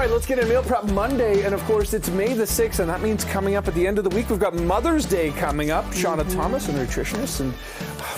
right, let's get into Meal Prep Monday. And of course, it's May the 6th, and that means coming up at the end of the week, we've got Mother's Day coming up. Seanna Thomas, a nutritionist and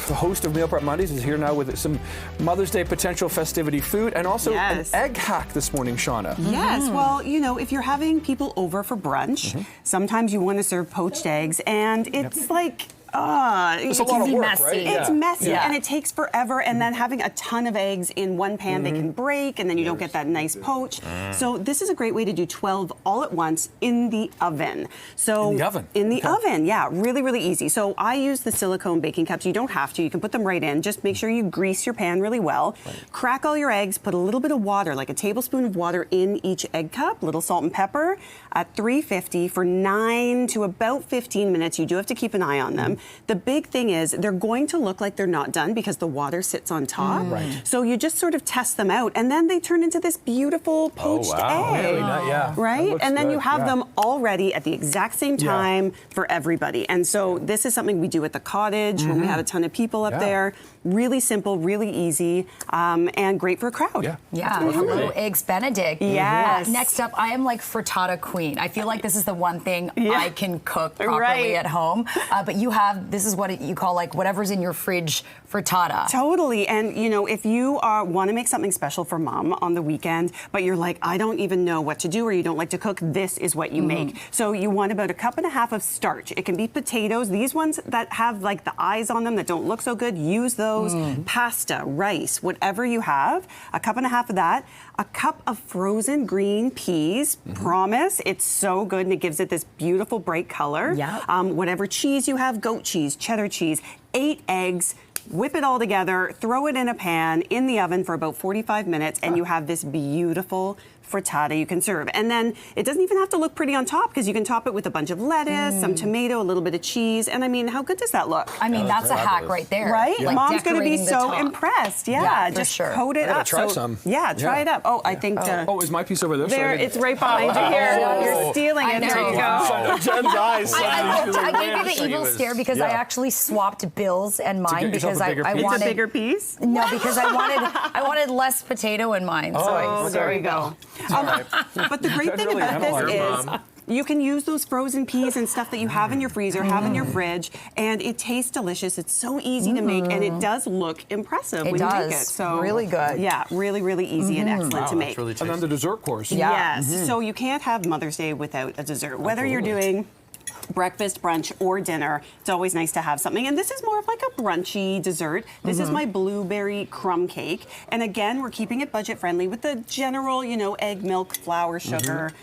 the host of Meal Prep Mondays, is here now with some Mother's Day potential festivity food and also an egg hack this morning, Seanna. Yes, well, you know, if you're having people over for brunch, sometimes you want to serve poached eggs, and it's like... it's a lot of work, messy. right? It's messy and it takes forever, and then having a ton of eggs in one pan, they can break, and then you don't get that nice poach. So this is a great way to do 12 all at once in the oven. So in the oven? In the oven, yeah, really, really easy. So I use the silicone baking cups. You don't have to. You can put them right in. Just make sure you grease your pan really well. Crack all your eggs. Put a little bit of water, like a tablespoon of water in each egg cup, little salt and pepper at 350 for 9 to about 15 minutes. You do have to keep an eye on them. The big thing is they're going to look like they're not done because the water sits on top. So you just sort of test them out, and then they turn into this beautiful poached egg. Really nice, right? And then you have them all ready at the exact same time for everybody. And so this is something we do at the cottage when we have a ton of people up there. Really simple, really easy, and great for a crowd. Hello, Eggs Benedict. Yes. Next up, I am like frittata queen. I feel like this is the one thing I can cook properly at home. But you have, this is what you call like whatever's in your fridge frittata. Totally. And you know, if you want to make something special for mom on the weekend, but you're like, I don't even know what to do, or you don't like to cook, this is what you make. So you want about 1.5 cups of starch. It can be potatoes. These ones that have like the eyes on them that don't look so good, use those. Pasta, rice, whatever you have, 1.5 cups of that. 1 cup of frozen green peas. Promise, it's so good, and it gives it this beautiful bright color. Whatever cheese you have, goat cheese, cheddar cheese, 8 eggs. Whip it all together, throw it in a pan in the oven for about 45 minutes, and you have this beautiful frittata you can serve. And then it doesn't even have to look pretty on top, because you can top it with a bunch of lettuce, some tomato, a little bit of cheese, and I mean, how good does that look? I mean, that's a hack right there. Right? Like Mom's going to be decorating so the top. impressed. For Coat it up. Try some. Yeah, try it up. Oh, I think... is my piece over there? There, it's right behind you here. You're stealing it. There you go. Jen's eyes. I gave you the evil stare because I actually swapped Bill's and mine because I wanted a bigger piece. No, because I wanted less potato in mine. So there you go. But the great thing about this is you can use those frozen peas and stuff that you have in your freezer, have in your fridge, and it tastes delicious. It's so easy to make, and it does look impressive when you make it. So really good. Yeah, really, really easy and excellent to make. Really and then the dessert course. Yes. So you can't have Mother's Day without a dessert. Whether you're doing breakfast, brunch, or dinner, it's always nice to have something. And this is more of like a brunchy dessert. This is my blueberry crumb cake. And again, we're keeping it budget friendly with the general, you know, egg, milk, flour, sugar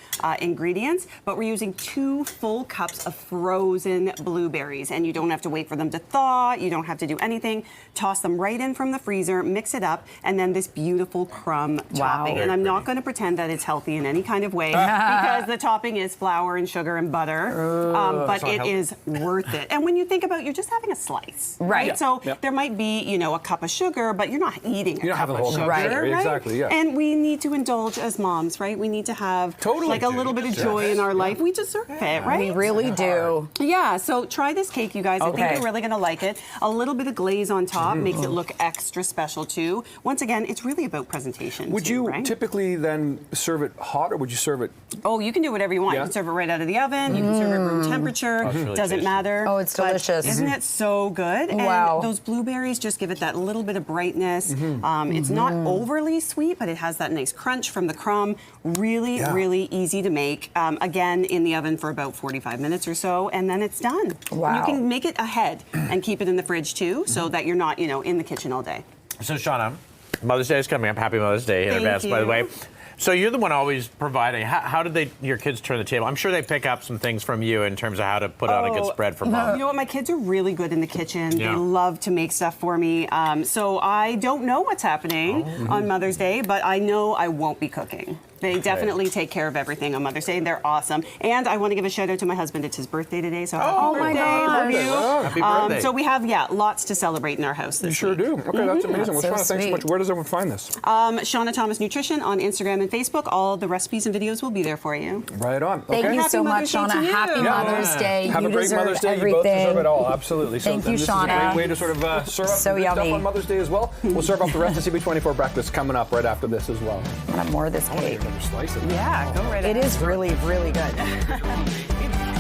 ingredients. But we're using 2 full cups of frozen blueberries. And you don't have to wait for them to thaw. You don't have to do anything. Toss them right in from the freezer, mix it up, and then this beautiful crumb topping. And I'm not going to pretend that it's healthy in any kind of way because the topping is flour and sugar and butter. But it is worth it. And when you think about it, you're just having a slice, right? So there might be, you know, a cup of sugar, but you're not eating a cup of sugar, right? Exactly, And we need to indulge as moms, right? We need to have like a little bit of joy in our life. We deserve it, right? We really do. Yeah, so try this cake, you guys. I think you're really going to like it. A little bit of glaze on top makes it look extra special, too. Once again, it's really about presentation, Would you typically then serve it hot, or would you serve it? Oh, you can do whatever you want. You can serve it right out of the oven. You can serve it room temperature. Really doesn't matter. Oh, it's delicious. Isn't it so good? Wow. And those blueberries just give it that little bit of brightness. It's not overly sweet, but it has that nice crunch from the crumb. Really, really easy to make. Again, in the oven for about 45 minutes or so, and then it's done. Wow. You can make it ahead and keep it in the fridge too, so that you're not, you know, in the kitchen all day. So, Seanna, Mother's Day is coming up. Happy Mother's Day in advance, by the way. So you're the one always providing. How did your kids turn the table? I'm sure they pick up some things from you in terms of how to put on a good spread for mom. You know what? My kids are really good in the kitchen. They love to make stuff for me. So I don't know what's happening on Mother's Day, but I know I won't be cooking. They definitely take care of everything on Mother's Day. They're awesome. And I want to give a shout out to my husband. It's his birthday today, so happy birthday. Love you. Happy birthday. So we have, lots to celebrate in our house this week. You sure do. Okay, that's amazing. Well, so Seanna, thanks so much. Where does everyone find this? Seanna Thomas Nutrition on Instagram and Facebook. All the recipes and videos will be there for you. Right on. Thank you so much, Seanna. Happy Mother's Day. Have you a great deserve Mother's Day. everything. You both deserve it all. Absolutely. Thank you, this Seanna. is a great way to sort of serve up so good yummy. stuff on Mother's Day as well. We'll serve up the rest of CB24 breakfast coming up right after this as well. I want more of this cake. another slice of it. Yeah, go right ahead. It is really, really good.